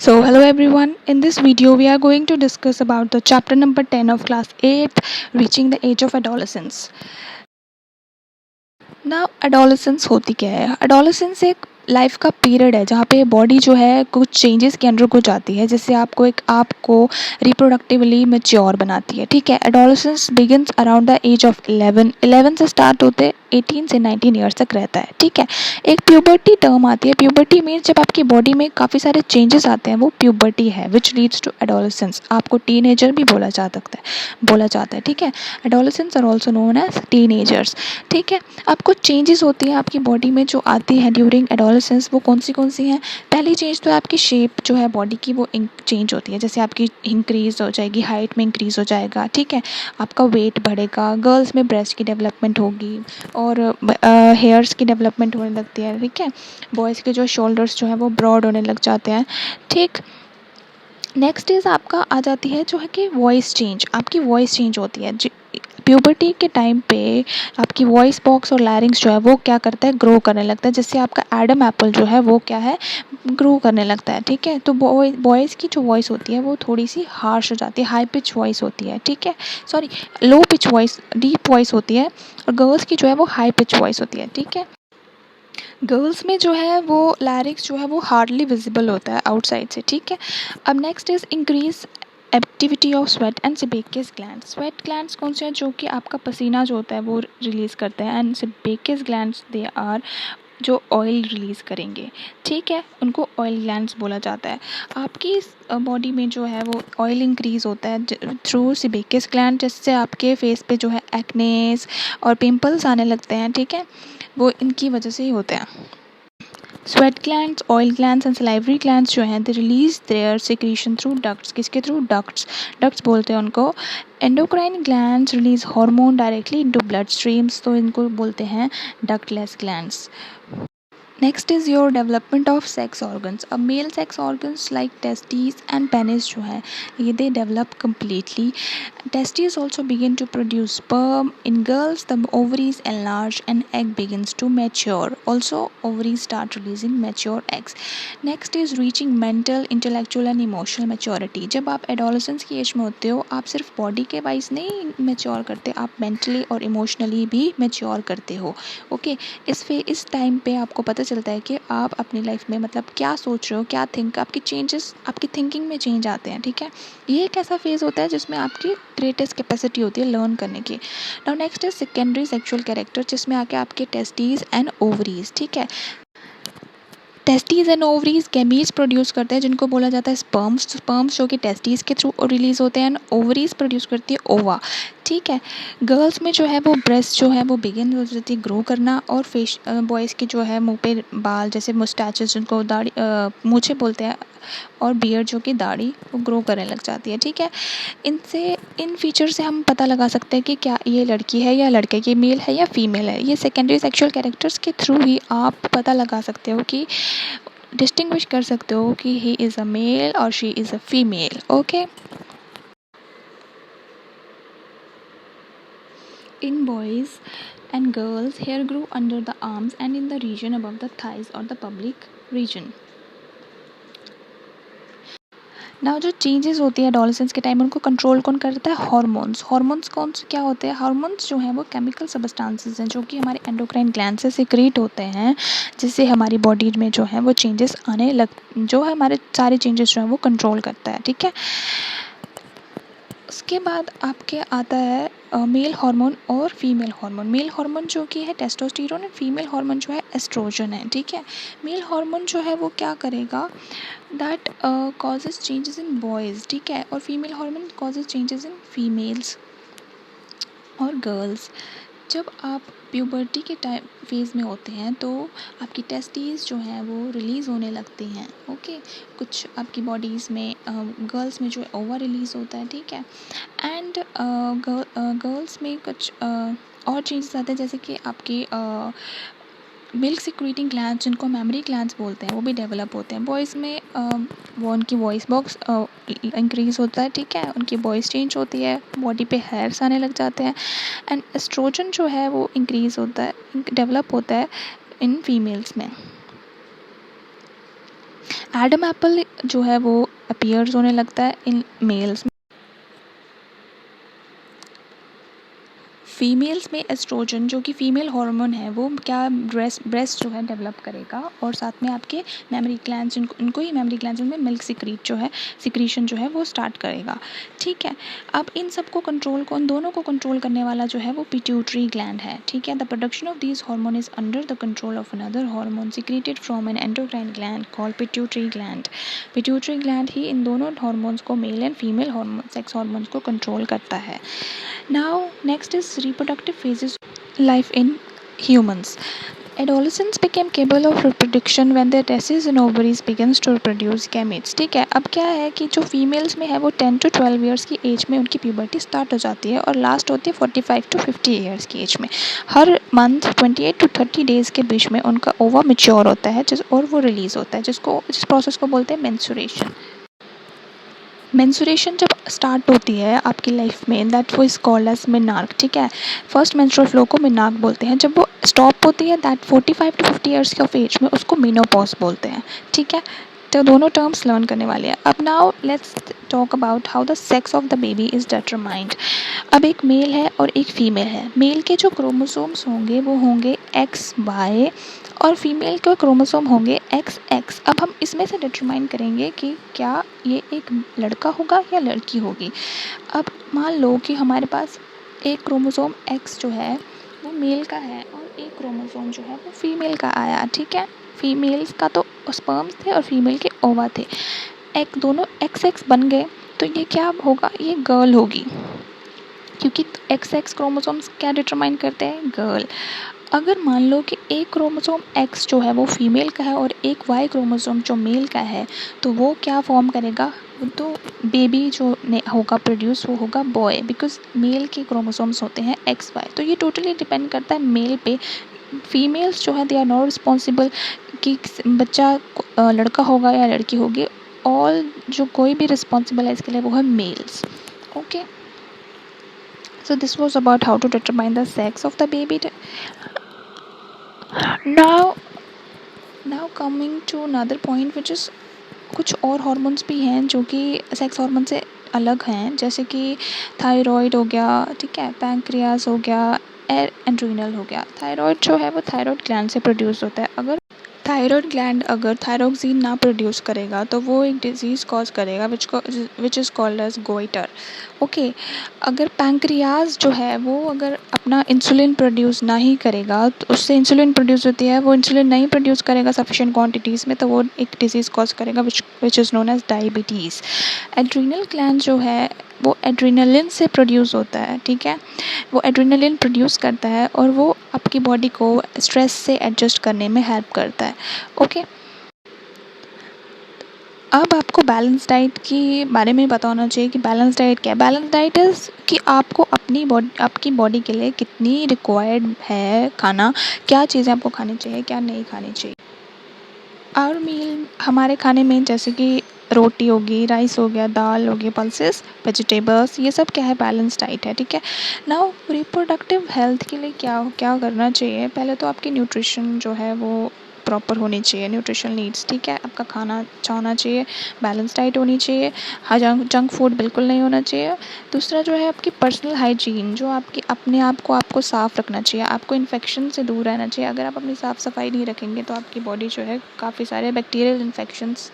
So hello everyone, in this video we are going to discuss about the chapter number 10 of class 8, reaching the age of adolescence. ना adolescence होती क्या है? Adolescence एक life का period है जहाँ पे बॉडी जो है कुछ चेंजेस के अंडर को जाती है, जैसे आपको रिप्रोडक्टिवली मैच्योर बनाती है। ठीक है, adolescence begins around the age of 11 से स्टार्ट होते 18 से 19 ईयर्स तक रहता है। ठीक है, एक प्यूबर्टी टर्म आती है। प्यूबर्टी मीन्स जब आपकी बॉडी में काफ़ी सारे चेंजेस आते हैं, वो प्यूबर्टी है विच लीड्स टू एडोलेसेंस। आपको टीनेजर भी बोला जाता है। ठीक है, adolescence are also known as teenagers. ठीक है, अब कुछ चेंजेस होती हैं आपकी बॉडी में जो आती है ड्यूरिंग एडोलेसेंस। वो कौन सी हैं? पहली चेंज तो है आपकी शेप जो है बॉडी की, वो चेंज होती है। जैसे आपकी इंक्रीज़ हो जाएगी, हाइट में इंक्रीज़ हो जाएगा। ठीक है, आपका वेट बढ़ेगा, गर्ल्स में ब्रेस्ट की डेवलपमेंट होगी और हेयर्स की डेवलपमेंट होने लगती है। ठीक है, बॉयज़ के जो शोल्डर्स जो हैं वो ब्रॉड होने लग जाते हैं। ठीक, नेक्स्ट इज़ आपका आ जाती है जो है कि वॉइस चेंज। आपकी वॉइस चेंज होती है प्यूबर्टी के टाइम पे। आपकी वॉइस बॉक्स और लैरिंग्स जो है वो क्या करता है, ग्रो करने लगता है, जिससे आपका एडम एप्पल जो है वो क्या है, ग्रो करने लगता है। ठीक है, तो बॉयज़ की जो वॉइस होती है वो थोड़ी सी हार्श हो जाती है, हाई पिच वॉइस होती है। ठीक है, sorry, low pitch voice, deep voice होती है, और गर्ल्स की जो है वो हाई पिच वॉइस होती है। ठीक है, गर्ल्स में जो है वो लैरिक्स जो है वो हार्डली विजिबल होता है आउटसाइड से। ठीक है, अब next is increase activity of sweat and sebaceous gland. Sweat glands कौन से हैं? जो कि आपका पसीना जो होता है वो रिलीज़ करते हैं, एंड सेबेकस ग्लैंड्स दे आर जो ऑयल रिलीज़ करेंगे। ठीक है, उनको ऑयल ग्लैंड्स बोला जाता है। आपकी बॉडी में जो है वो ऑयल इंक्रीज़ होता है थ्रू सेबेकस ग्लैंड, जिससे आपके फेस पे जो है एक्नेस और पिंपल्स आने लगते हैं। ठीक है, वो इनकी वजह से ही होते हैं। Sweat glands, oil glands and salivary glands जो हैं, they release their secretion through ducts. किसके थ्रू? डक्ट्स। डक्ट्स बोलते हैं उनको। Endocrine glands release hormone directly into blood streams, तो इनको बोलते हैं ductless glands. Next is your development of sex organs. अब male sex organs like testes and penis जो है ये they develop completely. Testes also begin to produce sperm. In girls, the ovaries enlarge and egg begins to mature. Also, ovaries start releasing mature eggs. Next is reaching mental, intellectual and emotional maturity. जब आप adolescence की as में होते हो, आप सिर्फ body के wise नहीं मेच्योर करते, आप मेंटली और इमोशनली भी मेच्योर करते हो। ओके, इस टाइम पे आपको पता चलता है कि आप अपनी लाइफ में मतलब क्या सोच रहे हो, क्या आपकी चेंजेस, आपकी थिंकिंग में चेंज आते हैं। ठीक है, ये एक ऐसा फेज़ होता है जिसमें आपकी ग्रेटेस्ट कैपेसिटी होती है लर्न करने की। Now next is secondary sexual character, जिसमें आके आपके टेस्टीज एंड ओवरीज। ठीक है, testes and ovaries gametes produce करते हैं, जिनको बोला जाता है स्पर्म्स। स्पर्म्स जो कि टेस्टीज के थ्रू रिलीज होते हैं, एंड ओवरीज प्रोड्यूस करती है ओवा। ठीक है, गर्ल्स में जो है वो ब्रेस्ट जो है वो बिगिन हो जाती है ग्रो करना, और फेस बॉयज़ के जो है मुंह पे बाल जैसे मुस्टैचेस, जिनको दाढ़ी मूछें बोलते हैं, और बियर्ड जो कि दाढ़ी वो ग्रो करने लग जाती है। ठीक है, इन फीचर से हम पता लगा सकते हैं कि क्या ये लड़की है या लड़के की, मेल है या फीमेल है। ये सेकेंडरी सेक्सुअल कैरेक्टर्स के थ्रू ही आप पता लगा सकते हो कि डिस्टिंग्विश कर सकते हो कि ही इज़ अ मेल और she is a female. Okay, in boys and girls, hair grew under the arms and in the region above the thighs or the public region. ना जो चेंजेस होती है adolescence के time, उनको control कौन करता है? हार्मोन्स। हार्मोन्स कौन से क्या होते हैं? हार्मोन्स जो हैं वो केमिकल सब्सटेंसेस हैं जो कि हमारे एंडोक्राइन ग्लैंड से सिक्रीट होते हैं, जिससे हमारी बॉडी में जो है वो चेंजेस आने लग, जो है हमारे सारे चेंजेस जो हैं वो कंट्रोल करता है। ठीक है, उसके बाद आपके आता है मेल हार्मोन और फीमेल हार्मोन। मेल हार्मोन जो कि है टेस्टोस्टेरोन, और फीमेल हार्मोन जो है एस्ट्रोजन है। ठीक है, मेल हार्मोन जो है वो क्या करेगा, that causes changes in boys. ठीक है, और female hormone causes changes in females और गर्ल्स। जब आप प्यूबर्टी के टाइम फेज़ में होते हैं तो आपकी टेस्टीज जो हैं वो रिलीज़ होने लगती हैं। ओके, कुछ आपकी बॉडीज़ में गर्ल्स में जो है ओवा रिलीज़ होता है। ठीक है, एंड गर्ल्स में कुछ और चेंजेस आते हैं, जैसे कि आपकी मिल्क सिक्रीटिंग ग्लैंड्स, जिनको मेमरी ग्लैंड्स बोलते हैं, वो भी डेवलप होते हैं। बॉयज़ में वो उनकी वॉइस बॉक्स इंक्रीज़ होता है। ठीक है, उनकी वॉइस चेंज होती है, बॉडी पे हेयर्स आने लग जाते हैं, एंड एस्ट्रोजन जो है वो इंक्रीज़ होता है, डेवलप होता है इन फीमेल्स में। एडम एप्पल जो है वो अपीयर्स होने लगता है इन मेल्स। फीमेल्स में एस्ट्रोजन जो कि फ़ीमेल हार्मोन है वो क्या ब्रेस्ट जो है डेवलप करेगा, और साथ में आपके मेमोरी ग्लैंड्स, इनको ही मेमोरी ग्लैंड्स में मिल्क सिक्रीशन जो है वो स्टार्ट करेगा। ठीक है, अब इन दोनों को कंट्रोल करने वाला जो है वो पिट्यूटरी ग्लैंड है। ठीक है, the production of these hormone is under the control of another hormone secreted from an endocrine gland called pituitary gland. Pituitary gland ही इन दोनों हार्मोन्स को, male and female hormone sex hormones को control करता है। Now, next is reproductive phases of life in humans. Adolescents became capable of reproduction when their testes and ovaries begins to produce gametes. ठीक है, अब क्या है कि जो फीमेल्स में है वो 10 to 12 ईयर्स की एज में उनकी प्यूबर्टी स्टार्ट हो जाती है और लास्ट होती है 45 to 50 ईयर्स की एज में। हर मंथ 28 to 30 डेज़ के बीच में उनका ओवा मैच्योर होता है और वो रिलीज़ होता है, जिस प्रोसेस को बोलते हैं मेंस्ट्रुएशन। मेंस्ट्रुएशन जब स्टार्ट होती है आपकी लाइफ में, दैट वो इज़ कॉल्ड एज मेनार्क। ठीक है, फर्स्ट मेंस्ट्रुअल फ्लो को मेनार्क बोलते हैं। जब वो स्टॉप होती है दैट 45 to 50 ईयर्स के ऑफ एज में, उसको मेनोपॉज बोलते हैं। ठीक है, तो दोनों टर्म्स लर्न करने वाले हैं। अब now let's talk about how the sex of the baby is determined. अब एक मेल है और एक फ़ीमेल है। मेल के जो क्रोमोसोम्स होंगे वो होंगे XY और फीमेल के क्रोमोसोम होंगे XX। अब हम इसमें से डिटरमाइन करेंगे कि क्या ये एक लड़का होगा या लड़की होगी। अब मान लो कि हमारे पास एक क्रोमोसोम X जो है वो मेल का है और एक क्रोमोसोम जो है वो फीमेल का आया। ठीक है, फीमेल्स का तो स्पर्म्स थे और फीमेल के ओवा थे, एक दोनों XX बन गए, तो ये क्या होगा, ये गर्ल होगी, क्योंकि XX क्रोमोसोम्स क्या डिटरमाइन करते हैं, गर्ल। अगर मान लो कि एक क्रोमोसोम X जो है वो फीमेल का है और एक Y क्रोमोसोम जो मेल का है, तो वो क्या फॉर्म करेगा, तो बेबी जो होगा प्रोड्यूस वो होगा बॉय, बिकॉज मेल के क्रोमोसोम्स होते हैं XY। तो ये टोटली डिपेंड करता है मेल पे। फीमेल्स जो है दे आर नॉट रिस्पॉन्सिबल कि बच्चा लड़का होगा या लड़की होगी। ऑल जो कोई भी रिस्पॉन्सिबल है इसके लिए वो है males. Okay, so this was about how to determine the sex of the baby. now coming to another point which is कुछ और हार्मोन्स भी हैं जो कि सेक्स हार्मोन से अलग हैं, जैसे कि थायराइड हो गया, ठीक है, पैंक्रियास हो गया, एड्रीनल हो गया। थायराइड जो है वो थायराइड ग्लैंड से प्रोड्यूस होता है। अगर थायराइड ग्लैंड अगर थायरोक्सिन ना प्रोड्यूस करेगा तो वो एक डिजीज़ कॉज करेगा which is called as goitre. Okay, अगर पैंक्रियाज जो है वो अगर अपना इंसुलिन प्रोड्यूस ना ही करेगा, तो उससे इंसुलिन प्रोड्यूस होती है, वो इंसुलिन नहीं प्रोड्यूस करेगा सफिशिएंट क्वांटिटीज़ में, तो वो एक डिजीज़ कॉज करेगा which is known as diabetes. Adrenal gland जो है वो एड्रीनलिन से प्रोड्यूस होता है। ठीक है, वो एड्रीनलिन प्रोड्यूस करता है और वो आपकी बॉडी को स्ट्रेस से एडजस्ट करने में हेल्प करता है। ओके, अब आपको बैलेंस डाइट के बारे में पता होना चाहिए कि बैलेंस डाइट क्या है। बैलेंस डाइट इज़ कि आपको आपकी बॉडी के लिए कितनी रिक्वायर्ड है खाना, क्या चीज़ें आपको खानी चाहिए, क्या नहीं खानी चाहिए। और मील हमारे खाने में जैसे कि रोटी होगी, राइस हो गया, दाल हो गई, पल्सेस, वेजिटेबल्स, ये सब क्या है, बैलेंस डाइट है। ठीक है, नाउ रिप्रोडक्टिव हेल्थ के लिए क्या क्या करना चाहिए। पहले तो आपकी न्यूट्रिशन जो है वो प्रॉपर होनी चाहिए, न्यूट्रिशनल नीड्स। ठीक है, आपका खाना अच्छा होना चाहिए, बैलेंस डाइट होनी चाहिए, जंक फूड बिल्कुल नहीं होना चाहिए। दूसरा जो है आपकी पर्सनल हाइजीन, जो आपकी अपने आप को आपको साफ़ रखना चाहिए, आपको इन्फेक्शन से दूर रहना चाहिए। अगर आप अपनी साफ़ सफाई नहीं रखेंगे तो आपकी बॉडी जो है काफ़ी सारे बैक्टीरियल इन्फेक्शंस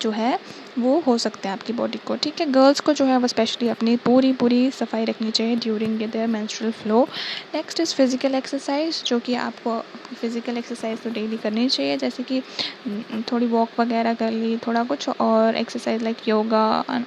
जो है वो हो सकते हैं आपकी बॉडी को। ठीक है, गर्ल्स को जो है वो स्पेशली अपनी पूरी सफाई रखनी चाहिए during their menstrual flow. Next is physical exercise, जो कि आपको फिज़िकल एक्सरसाइज तो डेली करनी चाहिए, जैसे कि थोड़ी वॉक वगैरह कर ली, थोड़ा कुछ और एक्सरसाइज लाइक योगा